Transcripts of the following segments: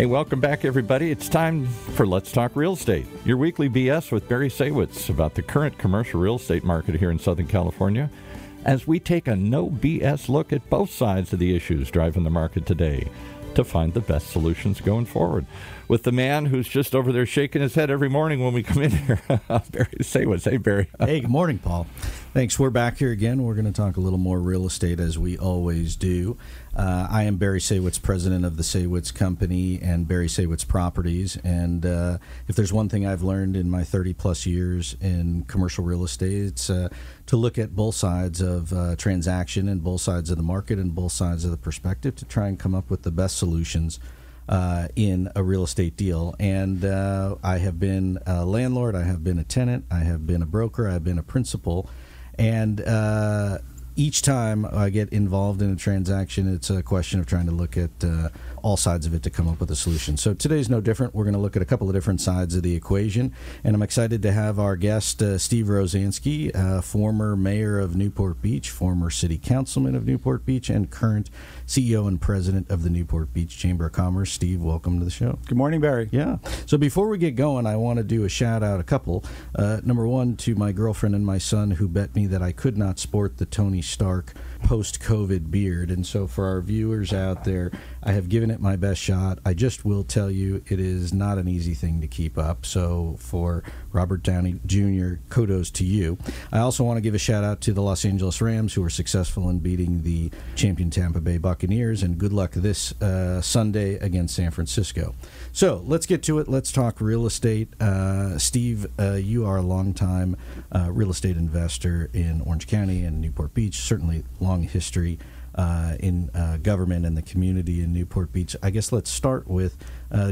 Hey, welcome back, everybody. It's time for Let's Talk Real Estate, your weekly BS with Barry Saywitz about the current commercial real estate market here in Southern California, as we take a no BS look at both sides of the issues driving the market today to find the best solutions going forward. With the man who's just over there shaking his head every morning when we come in here, Barry Saywitz. Hey, Barry. Hey, good morning, Paul. Thanks. We're back here again. We're going to talk a little more real estate as we always do. I am Barry Saywitz, president of the Saywitz Company and Barry Saywitz Properties. And if there's one thing I've learned in my 30-plus years in commercial real estate, it's to look at both sides of transaction and both sides of the market and both sides of the perspective to try and come up with the best solutions in a real estate deal. And I have been a landlord, I have been a tenant, I have been a broker, I have been a principal. And each time I get involved in a transaction, it's a question of trying to look at all sides of it to come up with a solution. So today's no different. We're going to look at a couple of different sides of the equation. And I'm excited to have our guest, Steve Rosansky, former mayor of Newport Beach, former city councilman of Newport Beach, and current CEO and president of the Newport Beach Chamber of Commerce. Steve, welcome to the show. Good morning, Barry. Yeah. So before we get going, I want to do a shout out, a couple. Number one, to my girlfriend and my son who bet me that I could not sport the Tony Stark post-COVID beard. And so for our viewers out there, I have given it my best shot. I just will tell you it is not an easy thing to keep up. So for Robert Downey Jr., kudos to you. I also want to give a shout out to the Los Angeles Rams, who were successful in beating the champion Tampa Bay Buccaneers, and good luck this Sunday against San Francisco. So let's get to it. Let's talk real estate. Steve, you are a longtime real estate investor in Orange County and Newport Beach, certainly long history in government and the community in Newport Beach. I guess let's start with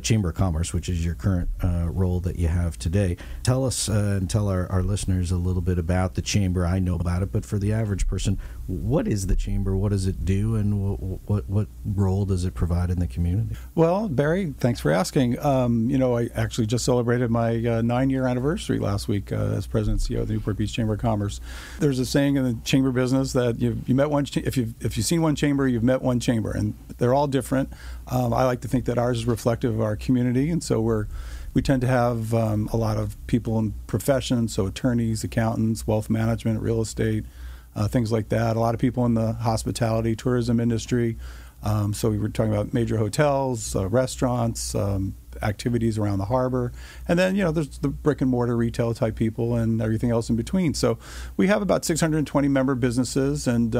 Chamber of Commerce, which is your current role that you have today. Tell us and tell our listeners a little bit about the Chamber. I know about it, but for the average person, what is the Chamber? What does it do, and what role does it provide in the community? Well, Barry, thanks for asking. I actually just celebrated my 9-year anniversary last week as president and CEO of the Newport Beach Chamber of Commerce. There's a saying in the chamber business that you met one. If you've seen one chamber, you've met one chamber, and they're all different. I like to think that ours is reflective of our community, and so we tend to have a lot of people in professions, so attorneys, accountants, wealth management, real estate, things like that. A lot of people in the hospitality, tourism industry. So we were talking about major hotels, restaurants, activities around the harbor. And then, there's the brick and mortar retail type people and everything else in between. So we have about 620 member businesses. And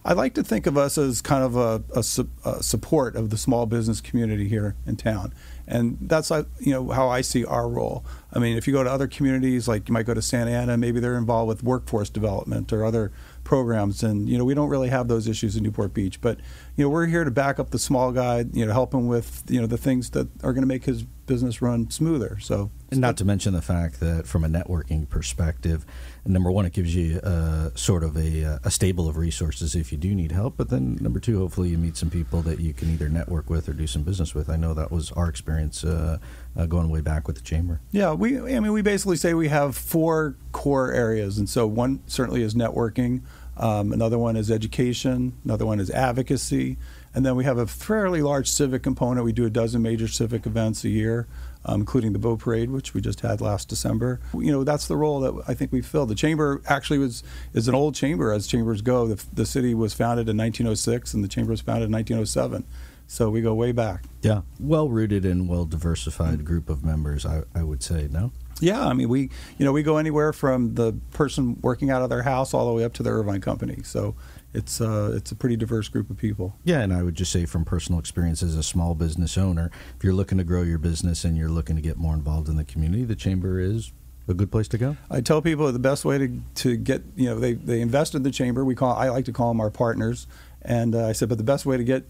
I like to think of us as kind of a support of the small business community here in town. And that's, how I see our role. I mean, if you go to other communities, like you might go to Santa Ana, maybe they're involved with workforce development or other programs. And, we don't really have those issues in Newport Beach. But, we're here to back up the small guy, help him with, the things that are going to make his business run smoother. So, and not to mention the fact that from a networking perspective, number one, it gives you sort of a stable of resources if you do need help. But then number two, hopefully you meet some people that you can either network with or do some business with. I know that was our experience going way back with the Chamber. Yeah, we basically say we have 4 core areas. And so one certainly is networking. Another one is education. Another one is advocacy. And then we have a fairly large civic component. We do a dozen major civic events a year, including the Boat Parade, which we just had last December. That's the role that I think we filled. The Chamber actually is an old chamber, as chambers go. The city was founded in 1906, and the Chamber was founded in 1907. So we go way back. Yeah, well-rooted and well-diversified group of members, I would say, no? Yeah, we go anywhere from the person working out of their house all the way up to the Irvine Company. So it's a pretty diverse group of people. Yeah, and I would just say from personal experience as a small business owner, if you're looking to grow your business and you're looking to get more involved in the community, the Chamber is a good place to go. I tell people the best way to get, they invest in the Chamber. I like to call them our partners. And I said, but the best way to get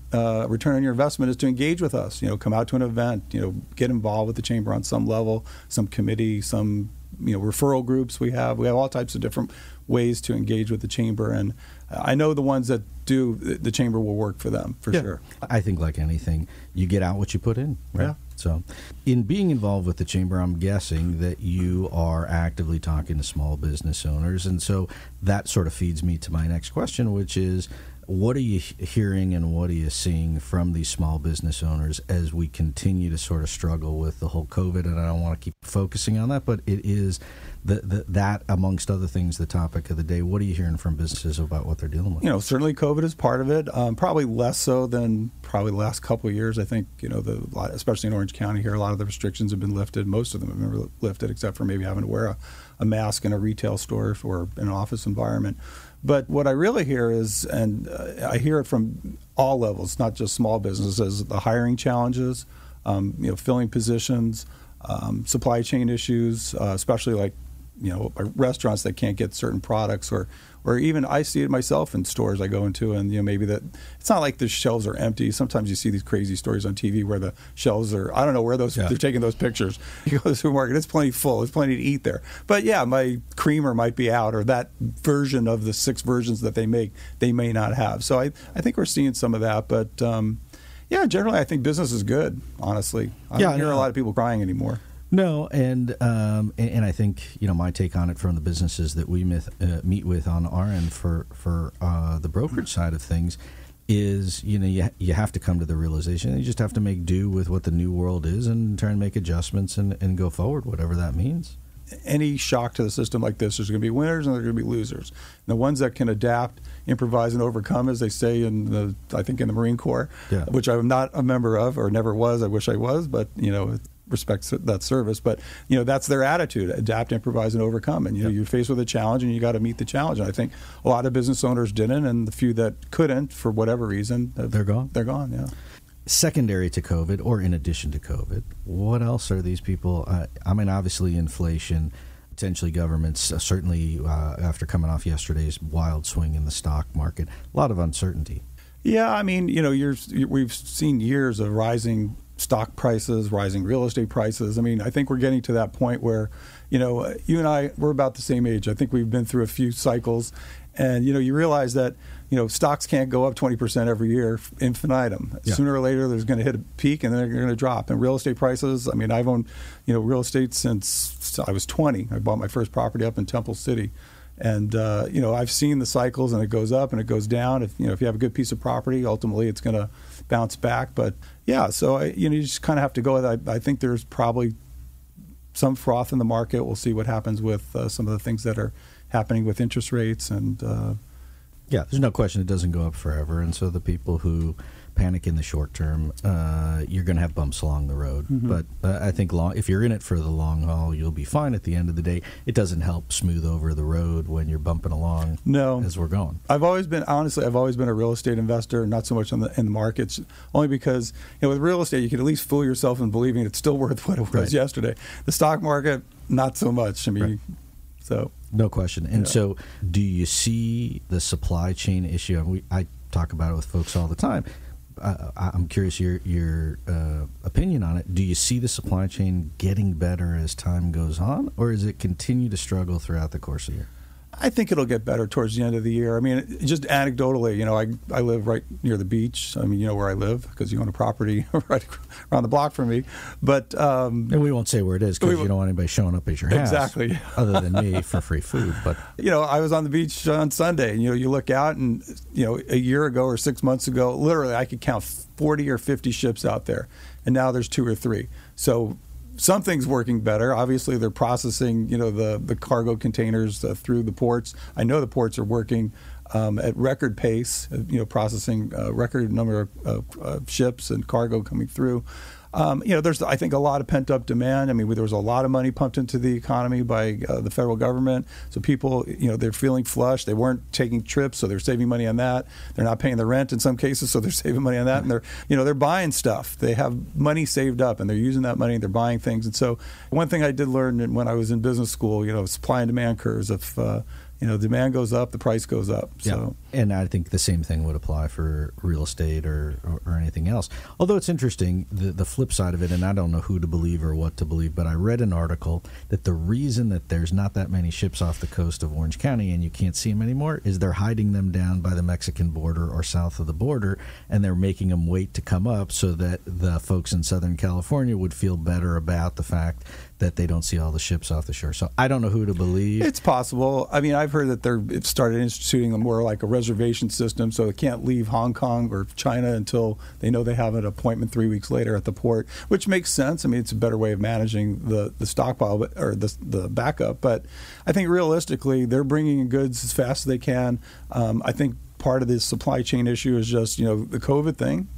return on your investment is to engage with us. Come out to an event. Get involved with the Chamber on some level, some committee, some referral groups. We have all types of different ways to engage with the Chamber, and I know the ones that do, the Chamber will work for them for sure. I think like anything, you get out what you put in, right? Yeah. So in being involved with the Chamber, I'm guessing that you are actively talking to small business owners, and so that sort of feeds me to my next question, which is What are you hearing and what are you seeing from these small business owners as we continue to sort of struggle with the whole COVID? And I don't want to keep focusing on that, but it is that, amongst other things, the topic of the day. What are you hearing from businesses about what they're dealing with? Certainly COVID is part of it. Probably less so than probably the last couple of years. I think, especially in Orange County here, a lot of the restrictions have been lifted. Most of them have been lifted, except for maybe having to wear a mask in a retail store or in an office environment. But what I really hear is, and I hear it from all levels, not just small businesses, the hiring challenges, filling positions, supply chain issues, especially like, restaurants that can't get certain products, or even I see it myself in stores I go into, and maybe that it's not like the shelves are empty. Sometimes you see these crazy stories on TV where the shelves are, I don't know where they're taking those pictures. You go to the supermarket, it's plenty full, there's plenty to eat there. But yeah, my creamer might be out, or that version of the 6 versions that they make, they may not have. So I think we're seeing some of that, but generally I think business is good, honestly. I don't hear a lot of people crying anymore. No, and I think my take on it from the businesses that we meet with on our end for the brokerage side of things is you have to come to the realization you just have to make do with what the new world is and try and make adjustments and go forward, whatever that means. Any shock to the system like this, there's going to be winners and there's going to be losers. And the ones that can adapt, improvise, and overcome, as they say in the Marine Corps, which I'm not a member of or never was. I wish I was, but respects that service, but that's their attitude: adapt, improvise, and overcome. And you're faced with a challenge, and you got to meet the challenge. And I think a lot of business owners didn't, and the few that couldn't, for whatever reason, they're gone. They're gone. Yeah. Secondary to COVID, or in addition to COVID, what else are these people? Obviously, inflation, potentially governments. Certainly, after coming off yesterday's wild swing in the stock market, a lot of uncertainty. Yeah, we've seen years of rising stock prices, rising real estate prices. I think we're getting to that point where, you and I, we're about the same age. I think we've been through a few cycles, and you realize that stocks can't go up 20% every year infinitum. Yeah. Sooner or later, there's going to hit a peak, and then they're going to drop. And real estate prices. I've owned real estate since I was 20. I bought my first property up in Temple City. And, I've seen the cycles, and it goes up and it goes down. If you have a good piece of property, ultimately it's going to bounce back. But, so, you just kind of have to go with it. I think there's probably some froth in the market. We'll see what happens with some of the things that are happening with interest rates. And there's no question it doesn't go up forever. And so the people who panic in the short term, you're going to have bumps along the road. Mm-hmm. But I think if you're in it for the long haul, you'll be fine at the end of the day. It doesn't help smooth over the road when you're bumping along as we're going. I've always been a real estate investor, not so much in the markets, only because with real estate, you can at least fool yourself in believing it's still worth what it was yesterday. The stock market, not so much. So no question. And so do you see the supply chain issue? I talk about it with folks all the time. I'm curious your opinion on it. Do you see the supply chain getting better as time goes on, or does it continue to struggle throughout the course of the year? I think it'll get better towards the end of the year. Just anecdotally, I live right near the beach. Where I live, because you own a property right around the block from me. But and we won't say where it is because you don't want anybody showing up at your house. Exactly. Other than me for free food. But I was on the beach on Sunday, and you look out, and a year ago or 6 months ago, literally I could count 40 or 50 ships out there, and now there's 2 or 3. So something's working better. Obviously, they're processing, the cargo containers through the ports. I know the ports are working at record pace, processing a record number of ships and cargo coming through. There's, I think, a lot of pent-up demand. There was a lot of money pumped into the economy by the federal government. So people, they're feeling flush. They weren't taking trips, so they're saving money on that. They're not paying the rent in some cases, so they're saving money on that. And they're buying stuff. They have money saved up, and they're using that money. They're buying things. And so one thing I did learn when I was in business school, supply and demand curves. If demand goes up, the price goes up. So. Yeah. And I think the same thing would apply for real estate or anything else. Although it's interesting, the flip side of it, and I don't know who to believe or what to believe, but I read an article that the reason that there's not that many ships off the coast of Orange County and you can't see them anymore is they're hiding them down by the Mexican border or south of the border, and they're making them wait to come up so that the folks in Southern California would feel better about the fact that they don't see all the ships off the shore. So I don't know who to believe. It's possible. I mean, I've heard that they've started instituting a more like a reservation system, so they can't leave Hong Kong or China until they know they have an appointment 3 weeks later at the port, which makes sense. I mean, it's a better way of managing the stockpile or the backup. But I think realistically, they're bringing in goods as fast as they can. I think part of this supply chain issue is just, the COVID thing.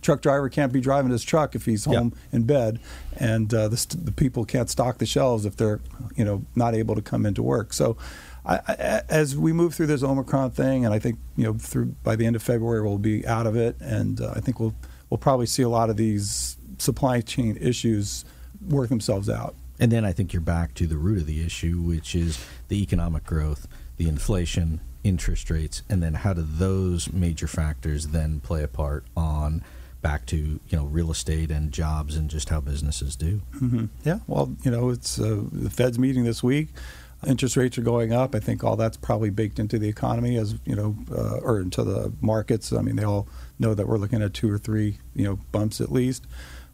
Truck driver can't be driving his truck if he's home in bed, and the people can't stock the shelves if they're, not able to come into work. So as we move through this Omicron thing, and I think, by the end of February we'll be out of it, and I think we'll probably see a lot of these supply chain issues work themselves out. And then I think you're back to the root of the issue, which is the economic growth, the inflation, interest rates, and then how do those major factors then play a part on back to real estate and jobs and just how businesses do. Mm-hmm. Yeah, well, it's the Fed's meeting this week. Interest rates are going up. I think all that's probably baked into the economy as or into the markets. I mean, they all know that we're looking at 2 or 3 bumps at least.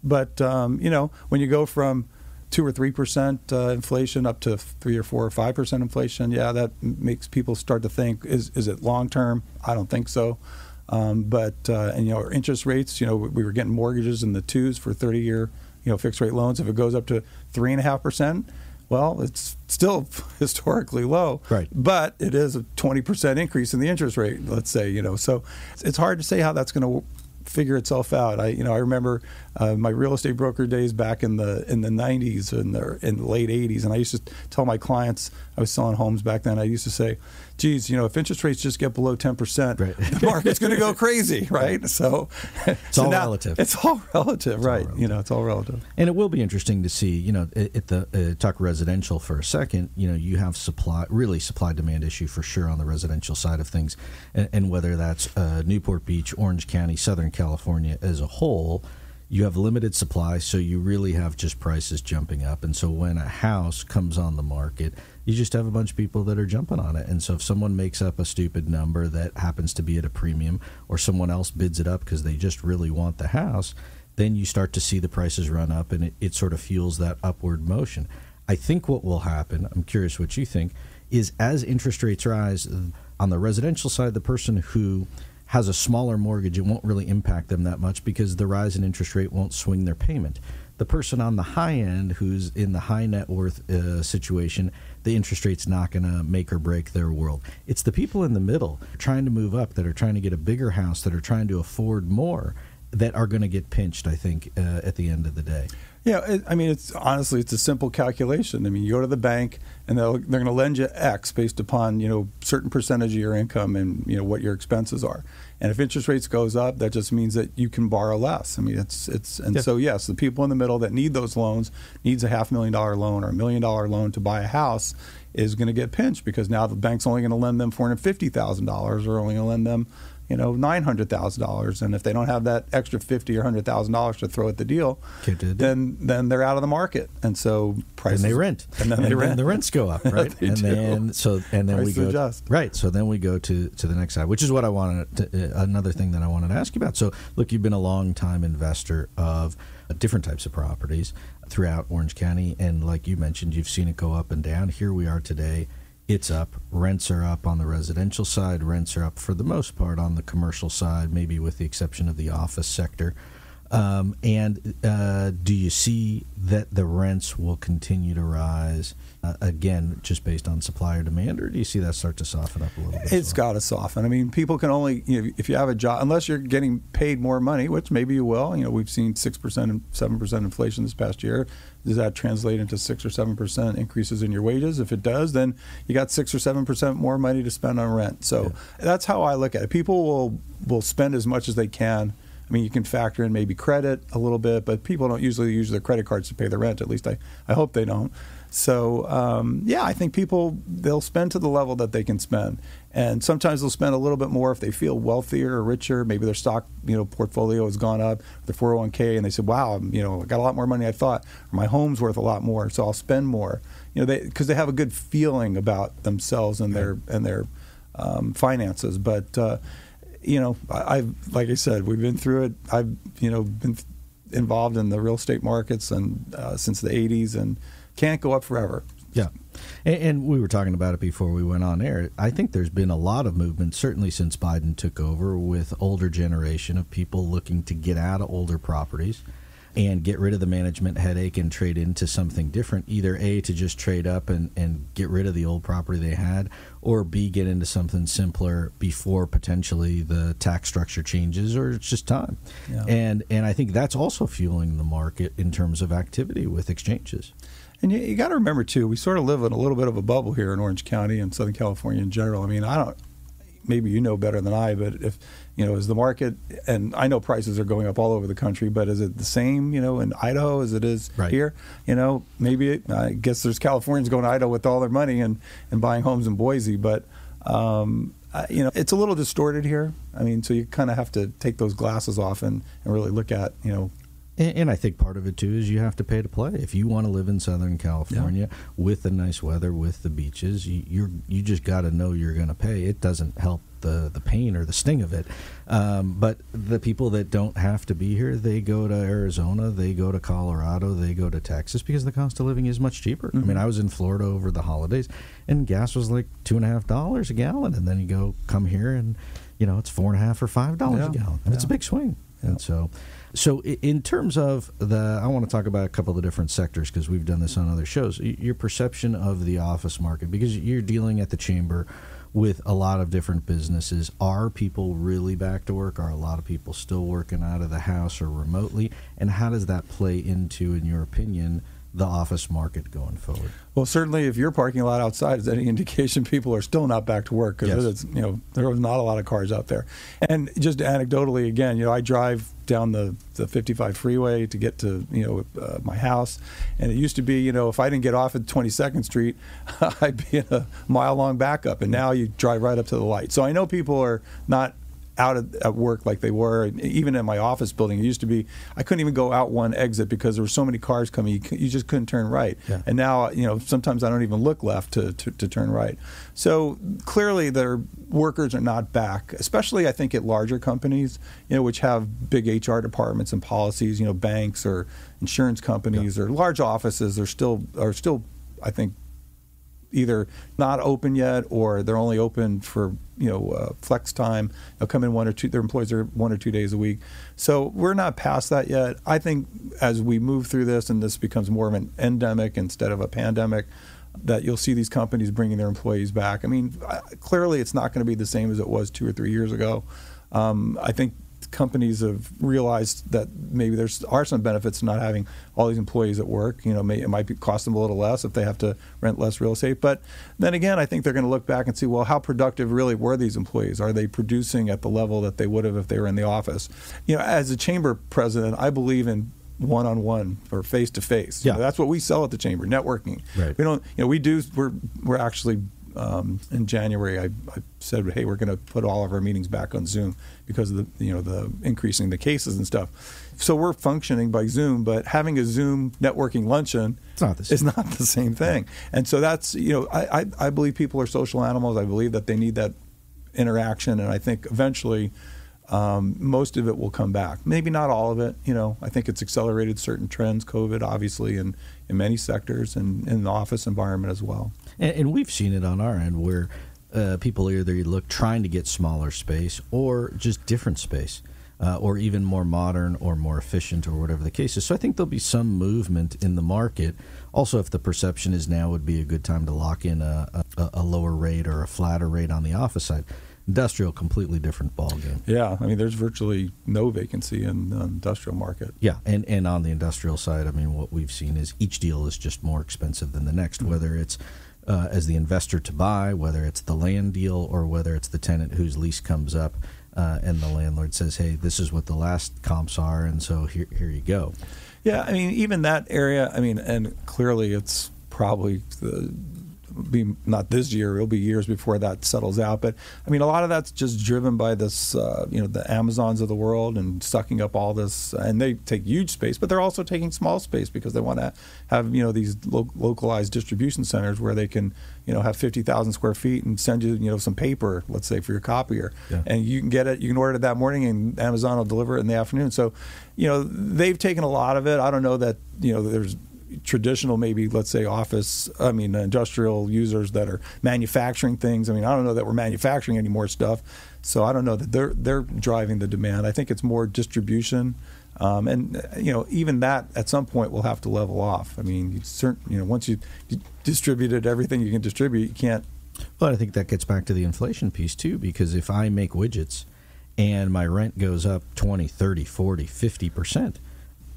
But when you go from 2 or 3% inflation up to 3 or 4 or 5% inflation, that makes people start to think: is it long term? I don't think so. But our interest rates, we were getting mortgages in the 2s for 30-year fixed rate loans. If it goes up to 3.5%, well, it's still historically low. Right. But it is a 20% increase in the interest rate. Let's say so it's hard to say how that's going to figure itself out. I remember my real estate broker days back in the 90s and in the late 80s, and I used to tell my clients, I was selling homes back then, I used to say, geez, if interest rates just get below 10%, right, the market's going to go crazy, right? So it's all relative. It's all relative, right? It's all relative. And it will be interesting to see, at the talk residential for a second, you have supply demand issue for sure on the residential side of things, and whether that's Newport Beach, Orange County, Southern California as a whole, you have limited supply, so you really have just prices jumping up. And so when a house comes on the market, you just have a bunch of people that are jumping on it. And so if someone makes up a stupid number that happens to be at a premium, or someone else bids it up because they just really want the house, then you start to see the prices run up, and it sort of fuels that upward motion. I think what will happen, I'm curious what you think, is as interest rates rise, on the residential side, the person who has a smaller mortgage, it won't really impact them that much because the rise in interest rate won't swing their payment. The person on the high end who's in the high net worth situation, the interest rate's not going to make or break their world. It's the people in the middle trying to move up, that are trying to get a bigger house, that are trying to afford more, that are going to get pinched, I think, at the end of the day. Yeah, it's honestly, it's a simple calculation. I mean, you go to the bank and they're going to lend you X based upon certain percentage of your income and what your expenses are. And if interest rates goes up, that just means that you can borrow less. I mean, so yes, the people in the middle that need those loans, needs a $500,000 loan or $1 million loan to buy a house, is going to get pinched because now the bank's only going to lend them $450,000 or only going to lend them $900,000, and if they don't have that extra $50,000 or $100,000 to throw at the deal, then they're out of the market, and so prices. And they rent, and then the rents go up, right? Then we go adjust. Right. So then we go to the next side, which is what I wanted. Another thing that I wanted to ask you about. So look, you've been a long time investor of different types of properties throughout Orange County, and like you mentioned, you've seen it go up and down. Here we are today. It's up. Rents are up on the residential side. Rents are up for the most part on the commercial side, maybe with the exception of the office sector. Do you see that the rents will continue to rise, again, just based on supply or demand, or do you see that start to soften up a little bit? It's got to soften. I mean, people can only, if you have a job, unless you're getting paid more money, which maybe you will. We've seen 6% and 7% inflation this past year. Does that translate into 6 or 7% increases in your wages? If it does, then you got 6 or 7% more money to spend on rent. So that's how I look at it. People will spend as much as they can. I mean, you can factor in maybe credit a little bit, but people don't usually use their credit cards to pay their rent. At least I hope they don't. So, I think they'll spend to the level that they can spend. And sometimes they'll spend a little bit more if they feel wealthier or richer. Maybe their stock, portfolio has gone up, their 401k, and they said, wow, I got a lot more money than I thought. Or my home's worth a lot more, so I'll spend more. Because they have a good feeling about themselves and their finances. But, like I said, we've been through it. I've, been involved in the real estate markets and since the 80s, and can't go up forever. Yeah. And we were talking about it before we went on air. I think there's been a lot of movement, certainly since Biden took over, with older generation of people looking to get out of older properties and get rid of the management headache and trade into something different. Either A, to just trade up and get rid of the old property they had, or B, get into something simpler before potentially the tax structure changes, or it's just time. Yeah. And I think that's also fueling the market in terms of activity with exchanges. And you got to remember, too, we sort of live in a little bit of a bubble here in Orange County and Southern California in general. I mean, maybe you know better than I, but if, is the market, and I know prices are going up all over the country, but is it the same, in Idaho as it is here? Maybe I guess there's Californians going to Idaho with all their money and buying homes in Boise, but, it's a little distorted here. I mean, so you kind of have to take those glasses off and really look at, And I think part of it, too, is you have to pay to play. If you want to live in Southern California with the nice weather, with the beaches, you just got to know you're going to pay. It doesn't help the pain or the sting of it. But the people that don't have to be here, they go to Arizona, they go to Colorado, they go to Texas because the cost of living is much cheaper. Mm-hmm. I mean, I was in Florida over the holidays, and gas was like $2.50 a gallon. And then you come here, and, it's $4.50 or $5 a gallon. And it's a big swing. Yeah. And so in terms of I want to talk about a couple of different sectors because we've done this on other shows. Your perception of the office market, because you're dealing at the chamber with a lot of different businesses. Are people really back to work? Are a lot of people still working out of the house or remotely? And how does that play into, in your opinion, the office market going forward? Well, certainly if your parking lot outside is any indication, people are still not back to work because there are not a lot of cars out there. And just anecdotally, again, I drive down the 55 freeway to get to my house, and it used to be if I didn't get off at 22nd Street, I'd be in a mile-long backup, and now you drive right up to the light. So I know people are not out at work like they were. Even in my office building, it used to be I couldn't even go out one exit because there were so many cars coming. You just couldn't turn right. Yeah. And now, sometimes I don't even look left to turn right. So clearly, their workers are not back, especially I think at larger companies, which have big HR departments and policies. Banks or insurance companies or large offices are still I think either not open yet or they're only open for flex time. They'll come in their employees are 1 or 2 days a week. So we're not past that yet. I think as we move through this and this becomes more of an endemic instead of a pandemic, that you'll see these companies bringing their employees back. I mean, clearly it's not going to be the same as it was 2 or 3 years ago. I think companies have realized that maybe there are some benefits to not having all these employees at work. It might cost them a little less if they have to rent less real estate. But then again, I think they're going to look back and see, well, how productive really were these employees? Are they producing at the level that they would have if they were in the office? As a chamber president, I believe in one-on-one or face-to-face. Yeah. That's what we sell at the chamber, networking. Right. We don't. We're actually. In January, I said, "Hey, we're going to put all of our meetings back on Zoom because of the increasing the cases and stuff." So we're functioning by Zoom, but having a Zoom networking luncheon is not the same thing. And so that's I believe people are social animals. I believe that they need that interaction, and I think eventually most of it will come back. Maybe not all of it. I think it's accelerated certain trends, COVID, obviously, in many sectors and in the office environment as well. And we've seen it on our end where people either trying to get smaller space or just different space or even more modern or more efficient or whatever the case is. So I think there'll be some movement in the market. Also, if the perception is now would be a good time to lock in a lower rate or a flatter rate on the office side. Industrial, completely different ballgame. Yeah, I mean, there's virtually no vacancy in the industrial market. Yeah, and on the industrial side, I mean, what we've seen is each deal is just more expensive than the next, whether it's as the investor to buy, whether it's the land deal, or whether it's the tenant whose lease comes up and the landlord says, hey, this is what the last comps are, and so here you go. Yeah, I mean, even that area, I mean, and clearly it's probably be not this year, it'll be years before that settles out. But I mean, a lot of that's just driven by this, the Amazons of the world and sucking up all this, and they take huge space, but they're also taking small space because they want to have, these localized distribution centers where they can, have 50,000 square feet and send you, some paper, let's say, for your copier. Yeah. And you can get it, you can order it that morning and Amazon will deliver it in the afternoon. So, they've taken a lot of it. I don't know that, there's traditional, maybe let's say industrial users that are manufacturing things. I mean, I don't know that we're manufacturing any more stuff, so I don't know that they're driving the demand. I think it's more distribution, and even that at some point will have to level off. I mean, once you distributed everything you can distribute, you can't. Well, I think that gets back to the inflation piece too, because if I make widgets and my rent goes up 20, 30, 40, 50%,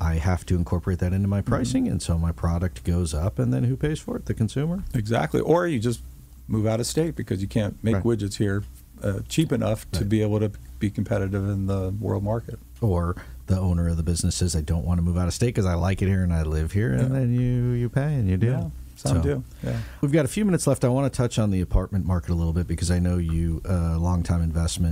I have to incorporate that into my pricing, and so my product goes up, and then who pays for it? The consumer? Exactly. Or you just move out of state because you can't make widgets here cheap enough to be able to be competitive in the world market. Or the owner of the business says, I don't want to move out of state because I like it here and I live here, and then you pay and you do. Yeah. Some do. Yeah. We've got a few minutes left. I want to touch on the apartment market a little bit because I know you a long-time investor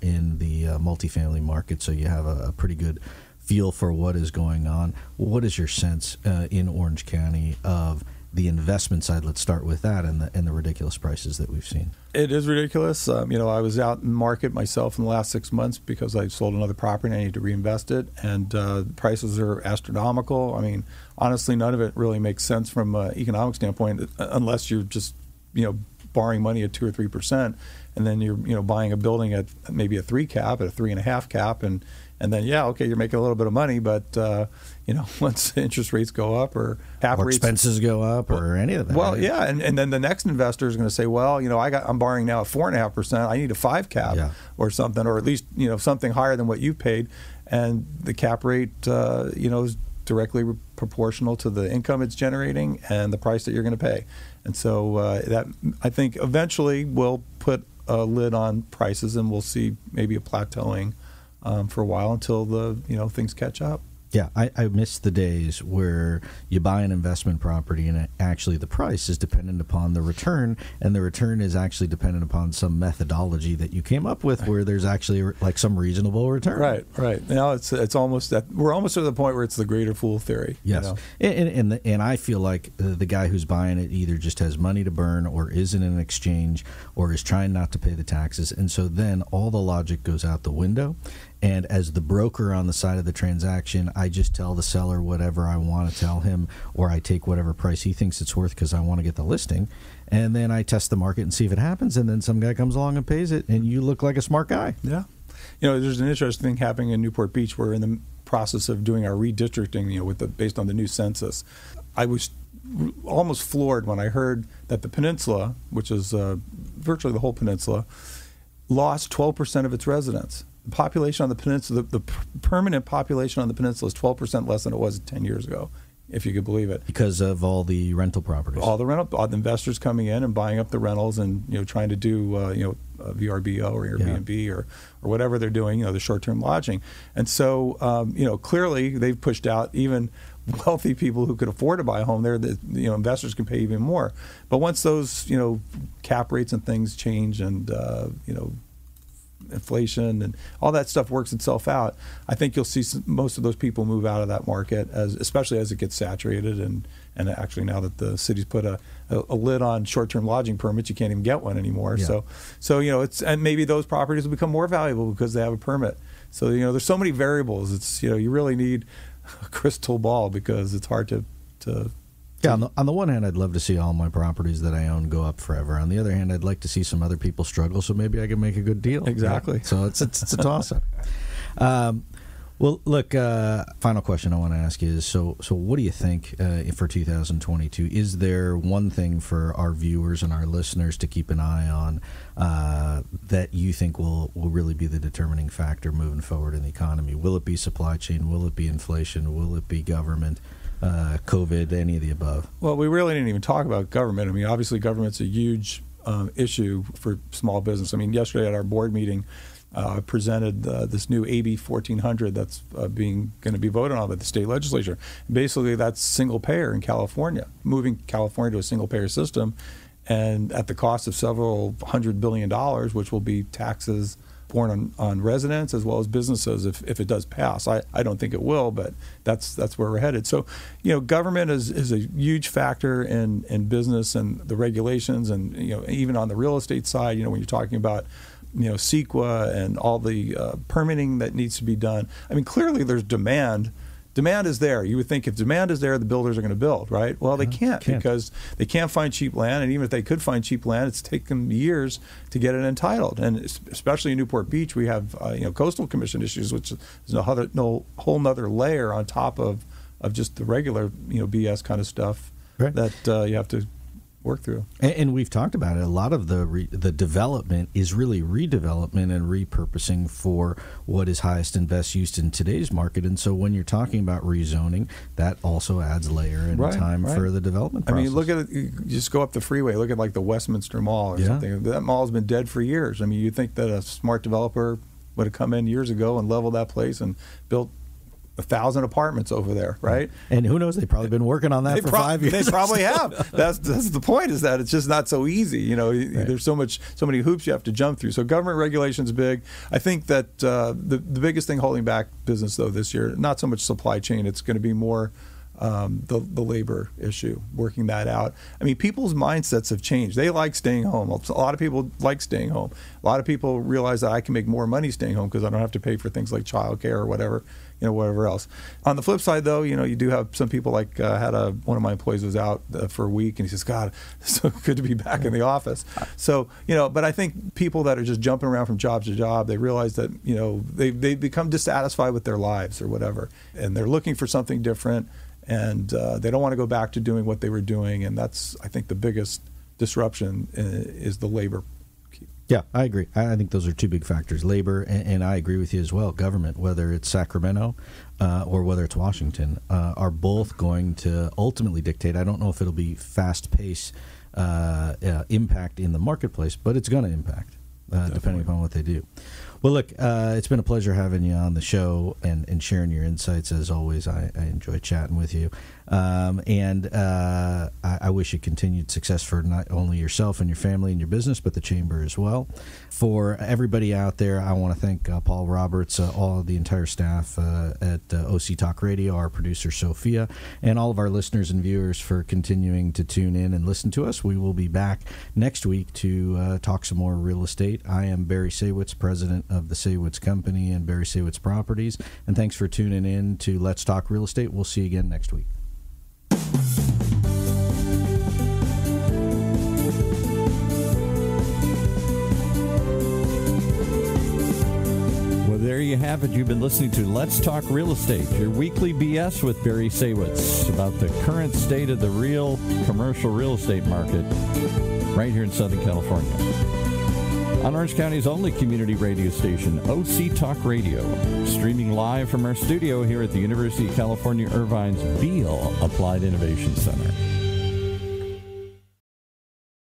in the multifamily market, so you have a pretty good feel for what is going on. What is your sense in Orange County of the investment side? Let's start with that and the ridiculous prices that we've seen. It is ridiculous. I was out in the market myself in the last 6 months because I sold another property and I need to reinvest it, and prices are astronomical. I mean, honestly, none of it really makes sense from an economic standpoint unless you're just, borrowing money at 2 or 3%, and then you're buying a building at maybe a 3 cap, at a 3.5 cap, and then you're making a little bit of money, but once interest rates go up or cap rates, expenses go up, or any of that. Well, yeah, and then the next investor is going to say, well, I'm borrowing now at 4.5%. I need a 5 cap or something, or at least something higher than what you paid, and the cap rate is directly proportional to the income it's generating and the price that you're going to pay, and so that I think eventually will put a lid on prices, and we'll see maybe a plateauing for a while until the things catch up. Yeah, I miss the days where you buy an investment property and actually the price is dependent upon the return, and the return is actually dependent upon some methodology that you came up with where there's actually like some reasonable return. Right. Now it's almost that we're almost to the point where it's the greater fool theory. Yes, and I feel like the guy who's buying it either just has money to burn, or is in an exchange, or is trying not to pay the taxes, and so then all the logic goes out the window. And as the broker on the side of the transaction, I just tell the seller whatever I want to tell him, or I take whatever price he thinks it's worth because I want to get the listing. And then I test the market and see if it happens. And then some guy comes along and pays it, and you look like a smart guy. Yeah. There's an interesting thing happening in Newport Beach. We're in the process of doing our redistricting, based on the new census. I was almost floored when I heard that the peninsula, which is virtually the whole peninsula, lost 12% of its residents. The population on the peninsula, the permanent population on the peninsula is 12% less than it was 10 years ago, if you could believe it. Because of all the rental properties. All the investors coming in and buying up the rentals and trying to do VRBO or Airbnb or whatever they're doing, the short-term lodging. And so clearly they've pushed out even wealthy people who could afford to buy a home there. Investors can pay even more. But once those cap rates and things change and inflation and all that stuff works itself out, I think you'll see most of those people move out of that market, especially as it gets saturated, and actually now that the city's put a lid on short-term lodging permits, you can't even get one anymore. Yeah. So it's, and maybe those properties will become more valuable because they have a permit. So there's so many variables. It's you really need a crystal ball because it's hard to. Yeah, on the one hand, I'd love to see all my properties that I own go up forever. On the other hand, I'd like to see some other people struggle, so maybe I can make a good deal. Exactly. Right? So it's a toss-up. Well, look, final question I want to ask you is, so what do you think for 2022? Is there one thing for our viewers and our listeners to keep an eye on that you think will really be the determining factor moving forward in the economy? Will it be supply chain? Will it be inflation? Will it be government? COVID, any of the above? Well, we really didn't even talk about government. I mean, obviously government's a huge issue for small business. I mean, yesterday at our board meeting, presented this new AB 1400 that's going to be voted on by the state legislature. Basically, that's single payer in California, moving California to a single payer system, and at the cost of several $100 billion, which will be taxes borne on residents as well as businesses if it does pass. I don't think it will, but that's where we're headed. So, government is a huge factor in business and the regulations, and even on the real estate side, when you're talking about CEQA and all the permitting that needs to be done. I mean, clearly there's demand demand is there. You would think if demand is there, the builders are going to build, right? Well, they can't because they can't find cheap land, and even if they could find cheap land, it's taken years to get it entitled. And especially in Newport Beach, we have coastal commission issues, which is a whole nother layer on top of just the regular BS kind of stuff that you have to work through. And we've talked about it. A lot of the development is really redevelopment and repurposing for what is highest and best used in today's market. And so when you're talking about rezoning, that also adds layer and time for the development process. I mean, look at it. You just go up the freeway. Look at like the Westminster Mall or something. That mall's been dead for years. I mean, you'd think that a smart developer would have come in years ago and leveled that place and built 1,000 apartments over there, right? And who knows? They've probably been working on that for 5 years. They probably have. That's the point, is that it's just not so easy. There's so many hoops you have to jump through. So government regulation's big. I think that the biggest thing holding back business, though, this year, not so much supply chain. It's going to be more the labor issue, working that out. I mean, people's mindsets have changed. They like staying home. A lot of people like staying home. A lot of people realize that I can make more money staying home because I don't have to pay for things like childcare or whatever else. On the flip side, though, you do have some people like one of my employees was out for a week, and he says, "God, it's so good to be back in the office." So, but I think people that are just jumping around from job to job, they realize that they become dissatisfied with their lives or whatever, and they're looking for something different. And they don't want to go back to doing what they were doing, and that's, I think, the biggest disruption is the labor. Yeah, I agree. I think those are two big factors, labor, and I agree with you as well. Government, whether it's Sacramento or whether it's Washington, are both going to ultimately dictate. I don't know if it'll be fast-paced impact in the marketplace, but it's going to impact depending upon what they do. Well, look, it's been a pleasure having you on the show and sharing your insights. As always, I enjoy chatting with you. And I wish you continued success for not only yourself and your family and your business, but the Chamber as well. For everybody out there, I want to thank Paul Roberts, the entire staff at OC Talk Radio, our producer Sophia, and all of our listeners and viewers for continuing to tune in and listen to us. We will be back next week to talk some more real estate. I am Barry Saywitz, president of the Saywitz Company and Barry Saywitz Properties. And thanks for tuning in to Let's Talk Real Estate. We'll see you again next week. Well, there you have it. You've been listening to Let's Talk Real Estate, your weekly BS with Barry Saywitz about the current state of the real commercial real estate market right here in Southern California. On Orange County's only community radio station, OC Talk Radio, streaming live from our studio here at the University of California Irvine's Beale Applied Innovation Center.